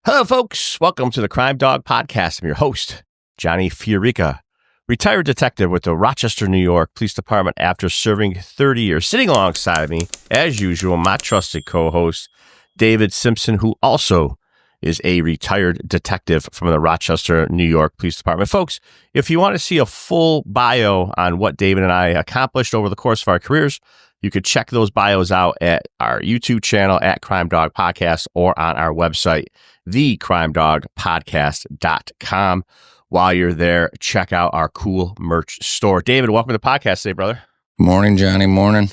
Hello, folks. Welcome to the Crime Dawg podcast. I'm your host, Johnny FIORICA, retired detective with the Rochester, New York Police Department after serving 30 years. Sitting alongside me, as usual, my trusted co-host, David Simpson, who also is a retired detective from the Rochester, New York Police Department. Folks, if you want to see a full bio on what David and I accomplished over the course of our careers, you could check those bios out at our YouTube channel at Crime Dawg Podcast or on our website, thecrimedawgpodcast.com. While you're there, check out our cool merch store. David, welcome to the podcast today, brother. Morning, Johnny. Morning.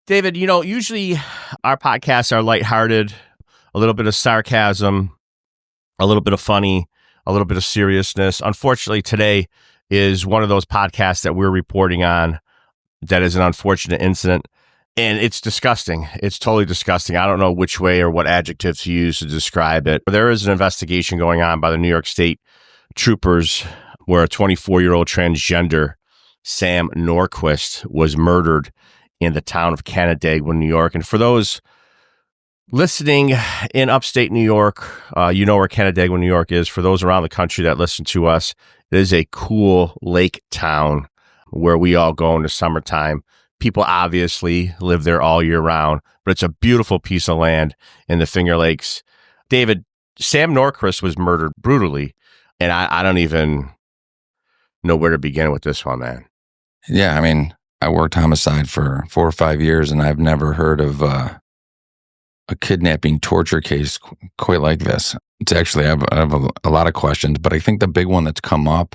David, usually our podcasts are lighthearted, a little bit of sarcasm, a little bit of funny, a little bit of seriousness. Unfortunately, today is one of those podcasts that we're reporting on that is an unfortunate incident. And it's disgusting. It's totally disgusting. I don't know which way or what adjective to use to describe it. There is an investigation going on by the New York State troopers where a 24-year-old transgender, Sam Nordquist, was murdered in the town of Canandaigua, New York. And for those listening in upstate New York, you know where Canandaigua, New York is. For those around the country that listen to us, it is a cool lake town where we all go in the summertime. People obviously live there all year round, but it's a beautiful piece of land in the Finger Lakes. David, Sam Nordquist was murdered brutally, and I don't even know where to begin with this one, man. Yeah, I mean, I worked homicide for 4 or 5 years, and I've never heard of a kidnapping torture case quite like this. It's actually, I have a lot of questions, but I think the big one that's come up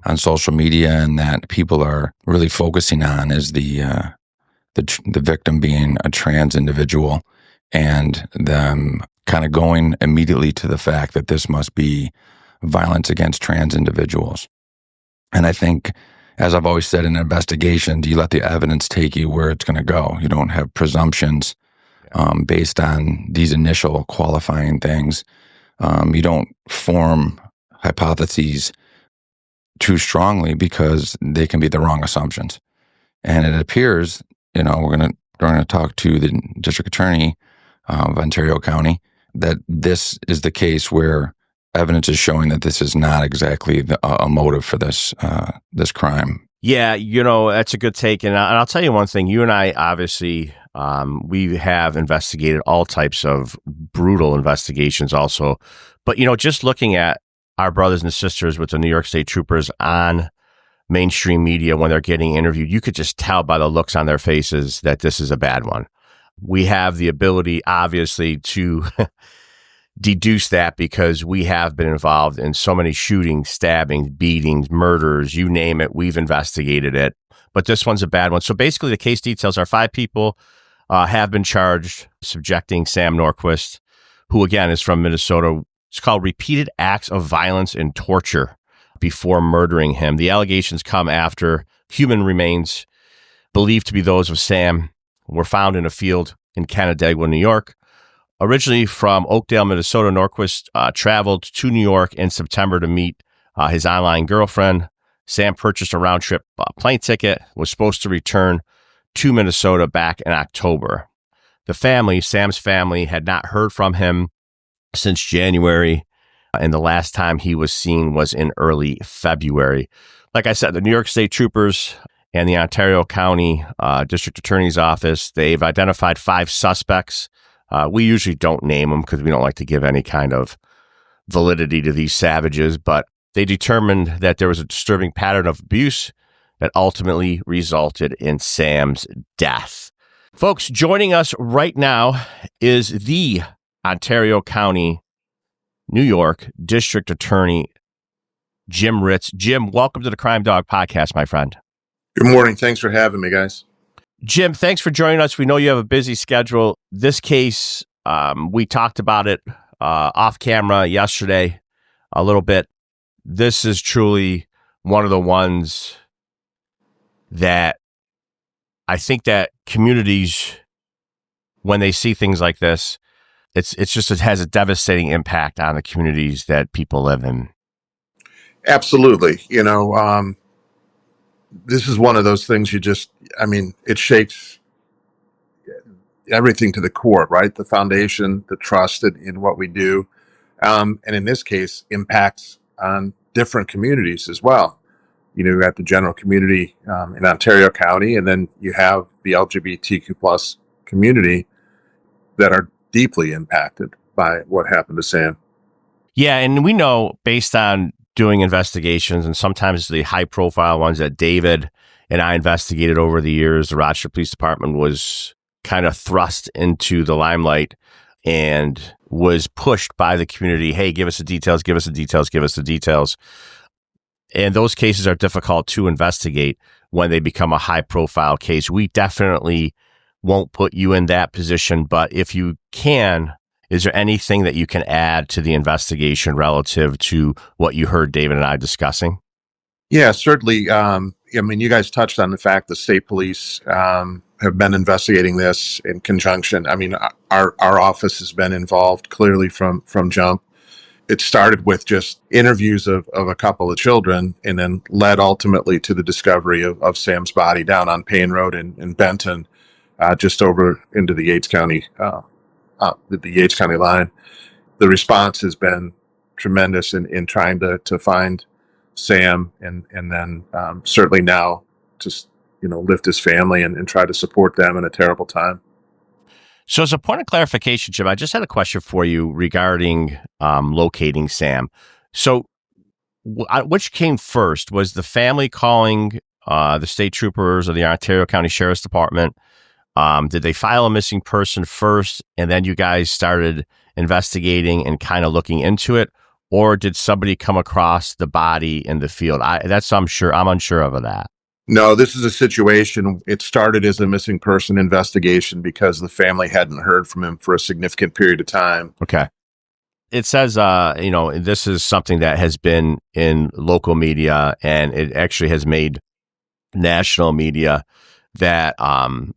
on social media and that people are really focusing on is the victim being a trans individual and them kind of going immediately to the fact that this must be violence against trans individuals. And I think, as I've always said in investigations, you let the evidence take you where it's going to go. You don't have presumptions based on these initial qualifying things. You don't form hypotheses too strongly because they can be the wrong assumptions. And it appears, we're going to talk to the district attorney of Ontario County that this is the case where evidence is showing that this is not exactly a motive for this crime. Yeah, that's a good take. And I'll tell you one thing. You and I, obviously, we have investigated all types of brutal investigations also. But, just looking at our brothers and sisters with the New York State troopers on mainstream media when they're getting interviewed, you could just tell by the looks on their faces that this is a bad one. We have the ability, obviously, to deduce that because we have been involved in so many shootings, stabbings, beatings, murders, you name it, we've investigated it. But this one's a bad one. So basically the case details are 5 people have been charged subjecting Sam Nordquist, who again is from Minnesota. It's called repeated acts of violence and torture before murdering him. The allegations come after human remains believed to be those of Sam were found in a field in Canandaigua, New York. Originally from Oakdale, Minnesota, Nordquist traveled to New York in September to meet his online girlfriend. Sam purchased a round-trip plane ticket, was supposed to return to Minnesota back in October. Sam's family, had not heard from him since January, and the last time he was seen was in early February. Like I said, the New York State troopers and the Ontario County District Attorney's Office, they've identified 5 suspects. We usually don't name them because we don't like to give any kind of validity to these savages, but they determined that there was a disturbing pattern of abuse that ultimately resulted in Sam's death. Folks, joining us right now is the Ontario County, New York District Attorney, Jim Ritz. Jim, welcome to the Crime Dawg podcast, my friend. Good morning. Thanks for having me, guys. Jim, thanks for joining us. We know you have a busy schedule. This case, we talked about it off camera yesterday a little bit. This is truly one of the ones that I think that communities, when they see things like this, it has a devastating impact on the communities that people live in. Absolutely. This is one of those things it shakes everything to the core, right? The foundation, the trust in what we do. And in this case, impacts on different communities as well. You got the general community in Ontario County, and then you have the LGBTQ plus community that are deeply impacted by what happened to Sam. Yeah, and we know based on doing investigations and sometimes the high profile ones that David and I investigated over the years, the Rochester Police Department was kind of thrust into the limelight and was pushed by the community. Hey, give us the details, give us the details, give us the details. And those cases are difficult to investigate when they become a high profile case. We definitely won't put you in that position, but if you can, is there anything that you can add to the investigation relative to what you heard David and I discussing? Yeah, certainly. You guys touched on the fact the state police have been investigating this in conjunction. Our office has been involved clearly from jump. It started with just interviews of a couple of children, and then led ultimately to the discovery of Sam's body down on Payne Road in Benton, just over into the Yates County line. The response has been tremendous in trying to find Sam, and then certainly now just lift his family and try to support them in a terrible time. So as a point of clarification, Jim, I just had a question for you regarding locating Sam. So which came first? Was the family calling the state troopers or the Ontario County Sheriff's Department? Did they file a missing person first, and then you guys started investigating and kind of looking into it? Or did somebody come across the body in the field? I'm unsure of that. No, this is a situation. It started as a missing person investigation because the family hadn't heard from him for a significant period of time. Okay. It says, this is something that has been in local media, and it actually has made national media that,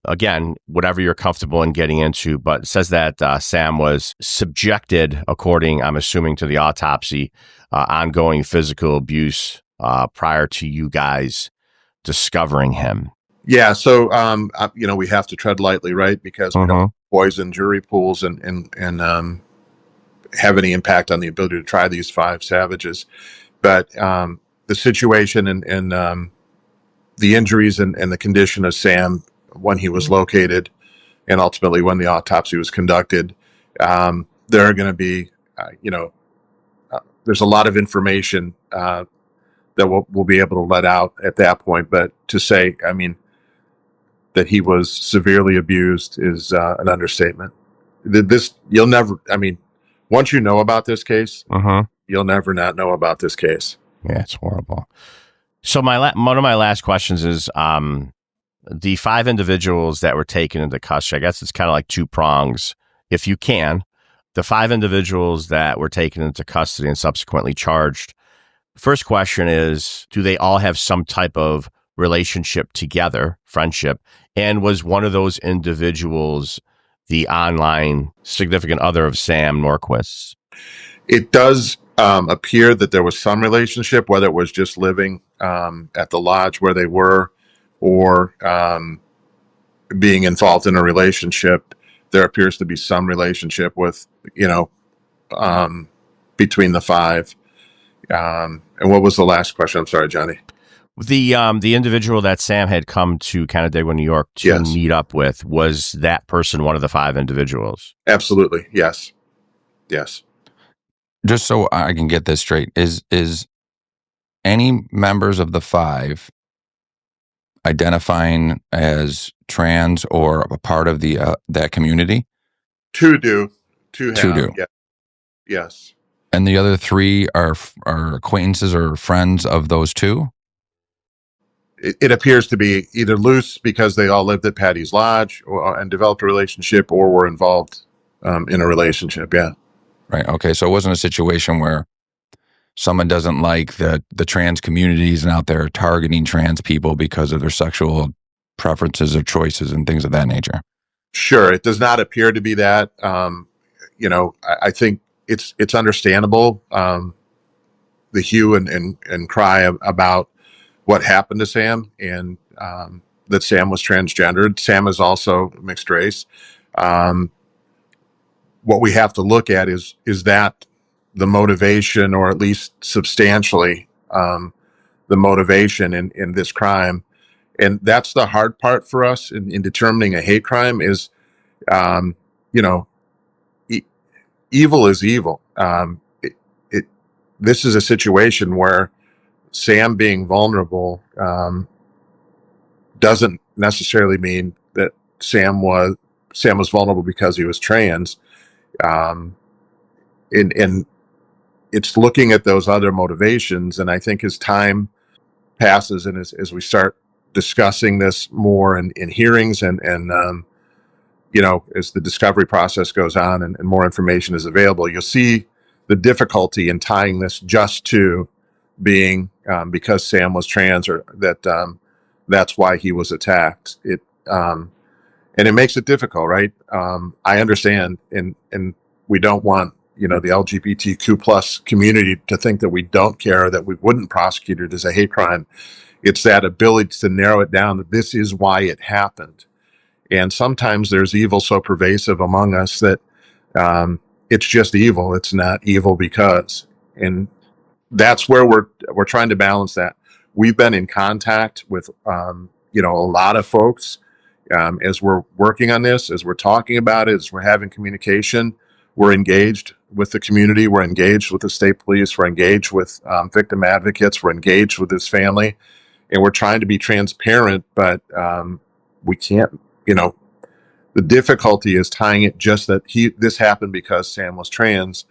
again, whatever you're comfortable in getting into, but it says that Sam was subjected, according, I'm assuming, to the autopsy, ongoing physical abuse prior to you guys discovering him. Yeah, so we have to tread lightly, right? Because we don't poison jury pools and have any impact on the ability to try these five savages. But the situation and the injuries and the condition of Sam when he was located, and ultimately when the autopsy was conducted, there are going to be, there's a lot of information that we'll be able to let out at that point. But to say, that he was severely abused is an understatement. Once you know about this case, you'll never not know about this case. Yeah, it's horrible. So one of my last questions is the five individuals that were taken into custody. I guess it's kind of like two prongs, if you can. The five individuals that were taken into custody and subsequently charged. First question is, do they all have some type of relationship together, friendship? And was one of those individuals the online significant other of Sam Nordquist? It does appear that there was some relationship, whether it was just living at the lodge where they were, or being involved in a relationship. There appears to be some relationship with, between the five. And what was the last question? I'm sorry, Johnny. The individual that Sam had come to Canandaigua, New York to meet up with, was that person one of the five individuals? Absolutely. Yes. Yes. Just so I can get this straight, is any members of the five identifying as trans or a part of the that community? Two do. Two do. Yeah. Yes. And the other three are acquaintances or friends of those two? It appears to be either loose because they all lived at Patty's Lodge and developed a relationship, or were involved in a relationship. Yeah. Right. Okay. So it wasn't a situation where someone doesn't like the trans communities and out there targeting trans people because of their sexual preferences or choices and things of that nature. Sure. It does not appear to be that. I think it's understandable, the hue and cry about what happened to Sam, and that Sam was transgendered. Sam is also mixed race. What we have to look at is that the motivation, or at least substantially the motivation in this crime. And that's the hard part for us in determining a hate crime is, you know, evil is evil. This is a situation where Sam being vulnerable doesn't necessarily mean that Sam was vulnerable because he was trans. And it's looking at those other motivations. And I think as time passes and as we start discussing this more in hearings and you know, as the discovery process goes on and more information is available, you'll see the difficulty in tying this just to being because Sam was trans, or that that's why he was attacked. And it makes it difficult, right? I understand, and we don't want, you know, the LGBTQ plus community to think that we don't care, that we wouldn't prosecute it as a hate crime. It's that ability to narrow it down, that this is why it happened. And sometimes there's evil so pervasive among us that it's just evil. It's not evil because, and that's where we're trying to balance that. We've been in contact with you know, a lot of folks as we're working on this, as we're talking about it, as we're having communication. We're engaged with the community. We're engaged with the state police. We're engaged with victim advocates. We're engaged with his family, and we're trying to be transparent. But we can't. You know, the difficulty is tying it just that this happened because Sam was trans.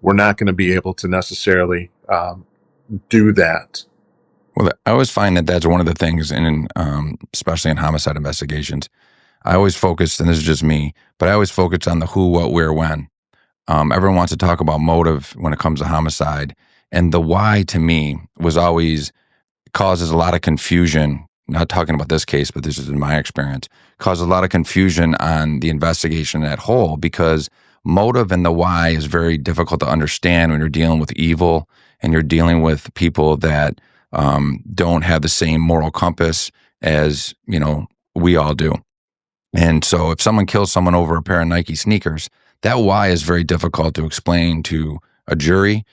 We're not going to be able to necessarily do that. Well, I always find that that's one of the things, especially in homicide investigations, I always focus, and this is just me, but I always focus on the who, what, where, when. Everyone wants to talk about motive when it comes to homicide, and the why to me was always causes a lot of confusion. Not talking about this case, but this is in my experience, causes a lot of confusion on the investigation at whole, because motive and the why is very difficult to understand when you're dealing with evil and you're dealing with people that don't have the same moral compass as, you know, we all do. And so if someone kills someone over a pair of Nike sneakers, that why is very difficult to explain to a jury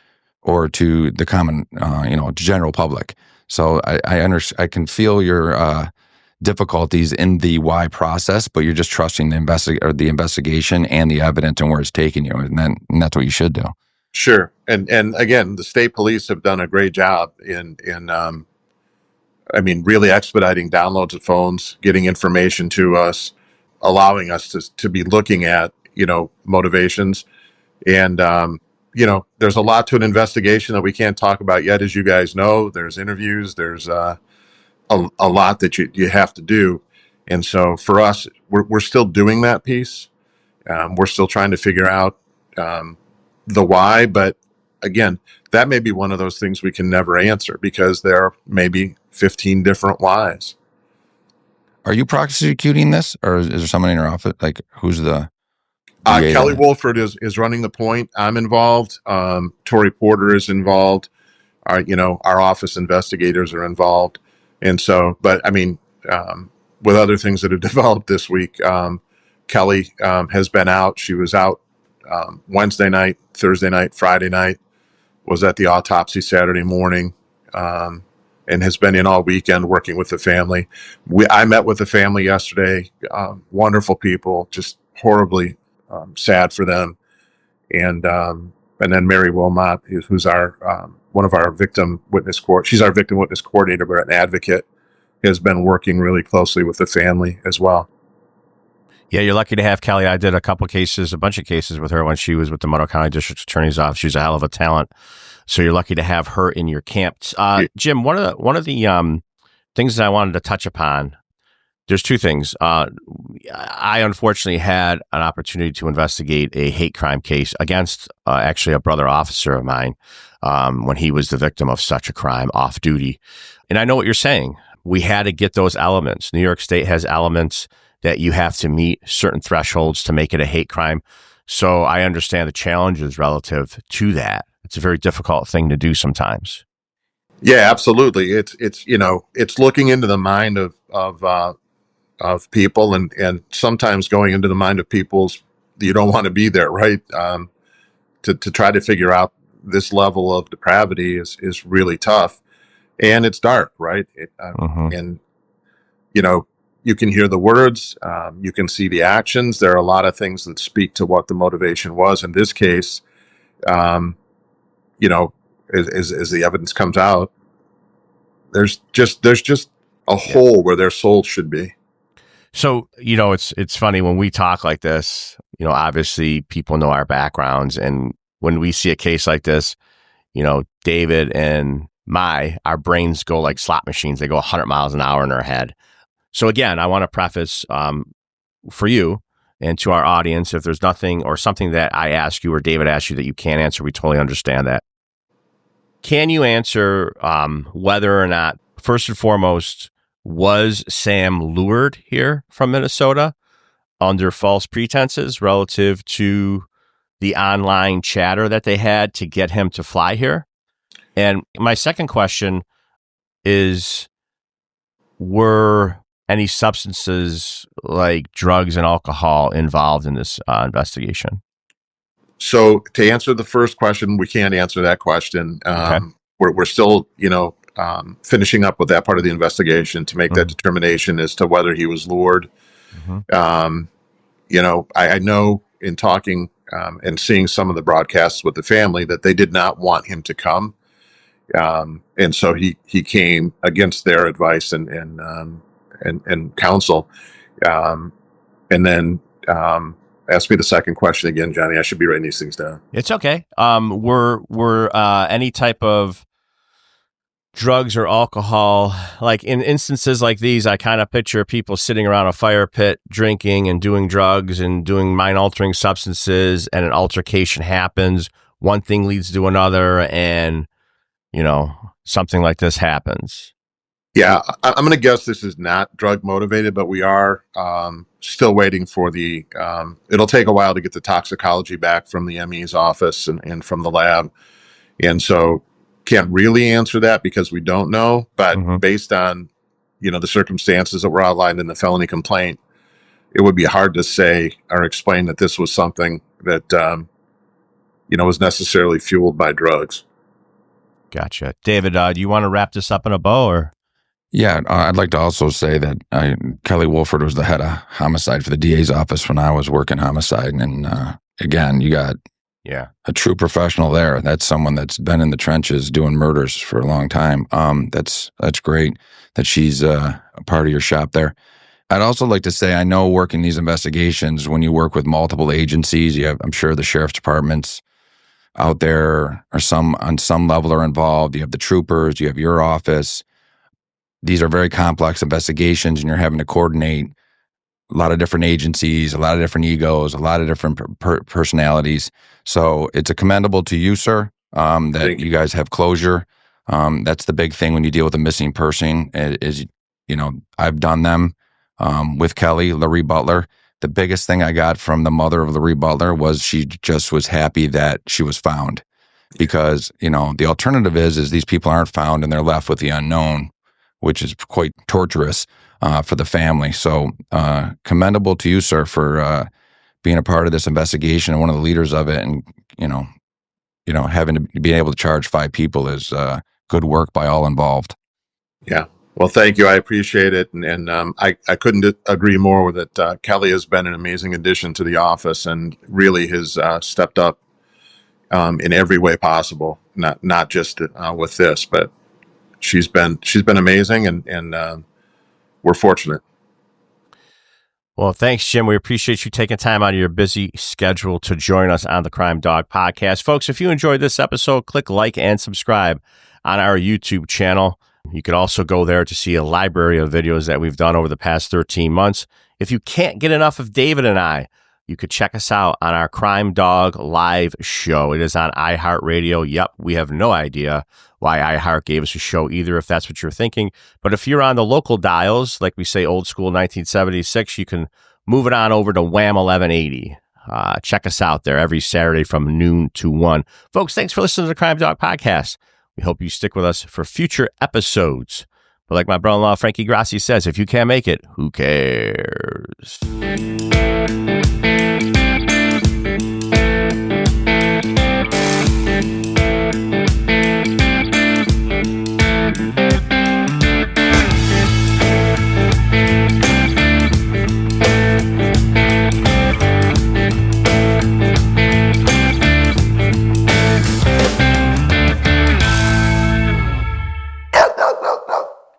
or to the common, you know, general public. So I can feel your difficulties in the why process, but you're just trusting the investigation and the evidence and where it's taking you, and that's what you should do. Sure, and again, the state police have done a great job in I mean, really expediting downloads of phones, getting information to us, allowing us to be looking at, you know, motivations. And you know, there's a lot to an investigation that we can't talk about yet, as you guys know. There's interviews, there's a lot that you have to do. And so for us, we're still doing that piece. We're still trying to figure out the why, but again, that may be one of those things we can never answer, because there are maybe 15 different whys. Are you prosecuting this, or is there someone in your office? Like, who's the Kelly Wolford is running the point. I'm involved. Tori Porter is involved. Our office investigators are involved. And so, but I mean, with other things that have developed this week, Kelly has been out. She was out Wednesday night, Thursday night, Friday night, was at the autopsy Saturday morning, and has been in all weekend working with the family. I met with the family yesterday. Wonderful people, just horribly sad for them. And then Mary Wilmot, who's our one of our victim witness she's our victim witness coordinator, but an advocate, has been working really closely with the family as well. Yeah, you're lucky to have Kelly. I did a bunch of cases with her when she was with the Monroe County District Attorney's Office. She's a hell of a talent. So you're lucky to have her in your camp. Jim, one of the things that I wanted to touch upon, there's two things. I unfortunately had an opportunity to investigate a hate crime case against actually a brother officer of mine when he was the victim of such a crime off duty. And I know what you're saying. We had to get those elements. New York State has elements that you have to meet certain thresholds to make it a hate crime. So I understand the challenges relative to that. It's a very difficult thing to do sometimes. Yeah, absolutely. It's looking into the mind of people, and sometimes going into the mind of people's, you don't want to be there, right? To try to figure out this level of depravity is really tough, and it's dark, right? And you can hear the words, you can see the actions. There are a lot of things that speak to what the motivation was. In this case, um, as the evidence comes out, there's just a hole where their soul should be. So, it's funny when we talk like this, obviously people know our backgrounds. And when we see a case like this, David and our brains go like slot machines. They go 100 miles an hour in our head. So again, I want to preface for you and to our audience, if there's nothing or something that I ask you or David asks you that you can't answer, we totally understand that. Can you answer whether or not, first and foremost, was Sam lured here from Minnesota under false pretenses relative to the online chatter that they had to get him to fly here? And my second question is, were any substances like drugs and alcohol involved in this investigation? So to answer the first question, we can't answer that question. Okay. We're still, finishing up with that part of the investigation to make that determination as to whether he was lured. I know in talking and seeing some of the broadcasts with the family that they did not want him to come. And so he came against their advice and counsel. And then ask me the second question again, Johnny. I should be writing these things down. It's okay. Were any type of drugs or alcohol, like in instances like these, I kind of picture people sitting around a fire pit drinking and doing drugs and doing mind-altering substances, and an altercation happens. One thing leads to another, and something like this happens. Yeah, I'm going to guess this is not drug motivated, but we are still waiting for the. It'll take a while to get the toxicology back from the ME's office and from the lab, and so can't really answer that because we don't know. But based on the circumstances that were outlined in the felony complaint, it would be hard to say or explain that this was something that was necessarily fueled by drugs. Gotcha, David. Do you want to wrap this up in a bow, or? Yeah, I'd like to also say that Kelly Wolford was the head of homicide for the DA's office when I was working homicide. And again, you got a true professional there. That's someone that's been in the trenches doing murders for a long time. That's great that she's a part of your shop there. I'd also like to say, I know working these investigations, when you work with multiple agencies, you have, I'm sure the sheriff's departments out there are on some level are involved. You have the troopers, you have your office. These are very complex investigations, and you're having to coordinate a lot of different agencies, a lot of different egos, a lot of different personalities. So it's a commendable to you, sir, that you guys have closure. That's the big thing when you deal with a missing person is I've done them with Kelly, Larry Butler. The biggest thing I got from the mother of Larry Butler was she just was happy that she was found, because, the alternative is these people aren't found and they're left with the unknown, which is quite torturous for the family. So commendable to you, sir, for being a part of this investigation and one of the leaders of it. And, having to be able to charge 5 people is good work by all involved. Yeah. Well, thank you. I appreciate it. And I couldn't agree more with it. Kelly has been an amazing addition to the office and really has stepped up in every way possible, not just with this, but she's been amazing, and we're fortunate. Well, thanks, Jim. We appreciate you taking time out of your busy schedule to join us on the Crime Dawg podcast. Folks, if you enjoyed this episode, click like and subscribe on our YouTube channel. You could also go there to see a library of videos that we've done over the past 13 months. If you can't get enough of David and I, you could check us out on our Crime Dawg live show. It is on iHeartRadio. Yep, we have no idea why iHeart gave us a show either, if that's what you're thinking. But if you're on the local dials, like we say old school 1976, you can move it on over to Wham 1180. Check us out there every Saturday from noon to 1. Folks, thanks for listening to the Crime Dawg podcast. We hope you stick with us for future episodes. But like my brother-in-law, Frankie Grassi, says, if you can't make it, who cares?